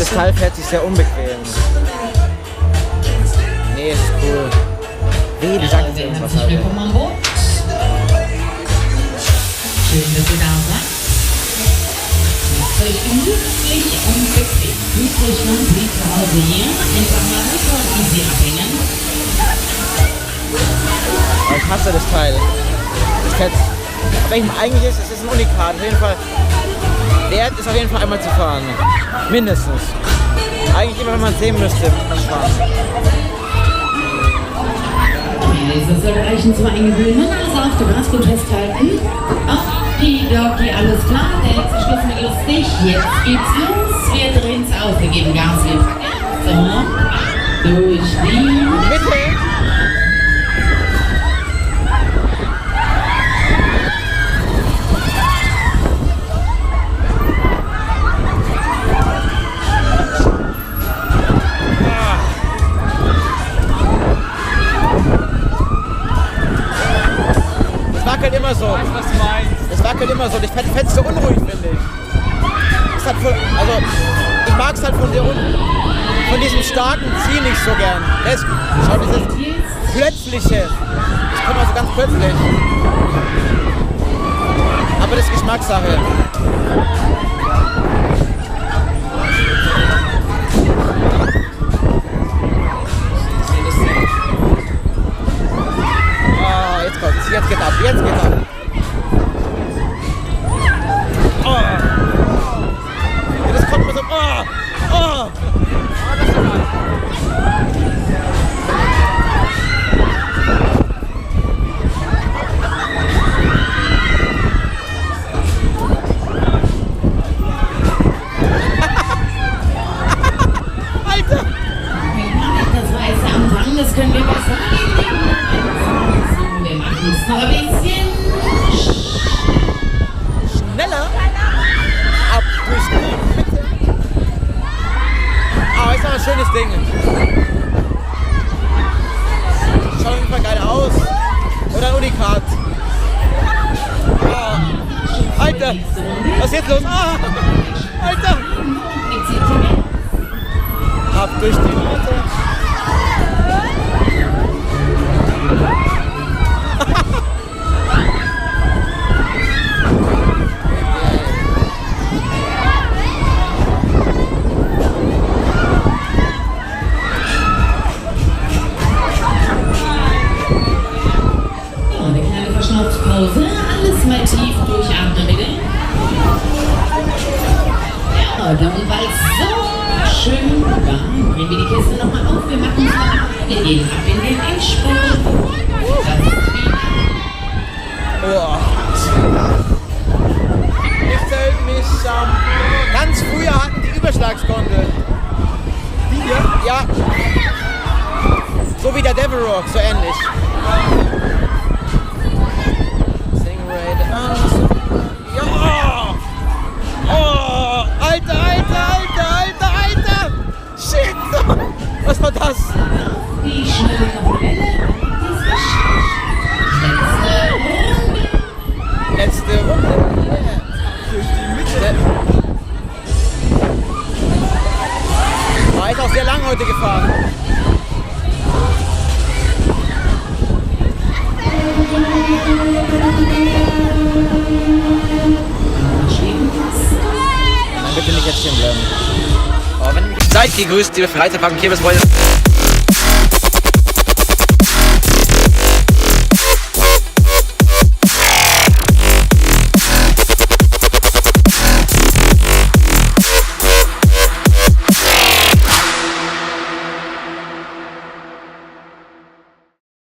Das Teil fährt sich sehr unbequem. Nee, ist cool. Weh, die sagt jetzt irgendwas. Willkommen an Bord. Schön, dass ihr da seid. Macht euch gemütlich und bequem. Fühlt euch nun wie zu Hause hier. Einfach mal locker und easy abhängen. Ich hasse das Teil. Das fährt. Aber eigentlich ist es ein Unikat. Auf jeden Fall. Wert ist auf jeden Fall einmal zu fahren. Mindestens. Eigentlich immer, wenn man es sehen müsste, muss man fahren. Das soll reichen zum Eingewöhnen. Also auf dem Maß gut festhalten. Okay, alles klar. Der letzte Schluss mit lustig. Jetzt geht's los. Wir drehen's auf. Wir geben Gas, wir packen. So. Durch die Mitte. Immer so. Ich weiß, was du meinst. Das wackelt immer so. Ich fände es so unruhig, finde ich. Das hat voll, also, ich mag es halt von diesem starken Ziel nicht so gern. Schau, dieses plötzliche. Das kommt also ganz plötzlich. Aber das ist Geschmackssache. Jetzt geht ab, jetzt geht ab. Oh. Ja, das kommt mir so. Oh. Oh. Alter! Das weiße Anfang, das können wir besser. Noch ein bisschen schneller. Ab durch die Mitte. Aber ist doch ein schönes Ding. Schaut auf jeden Fall geil aus. Oder ein Unikat. Oh. Alter, was ist jetzt los? Oh. Alter. Ab durch die Mitte. Pause, alles mal tief durchatmen bitte. Ja, und weil es so schön war, bringen wir die Kiste nochmal auf. Wir machen es nochmal. Wir gehen ab in den Endspurt. Ich zähl mich ganz früher hatten die Überschlagsgondel. Die hier? Ja. So wie der Devil Rock, so ähnlich. Ja! Oh! Alter! Shit! Was war das? Die schnelle Welle ist geschafft. Letzte Runde. Yeah. Durch die Mitte. Ist auch sehr lang heute gefahren. Nein, bitte nicht jetzt stehen bleiben. Oh, seid gegrüßt, liebe Freizeitpark und Kirmesfreunde.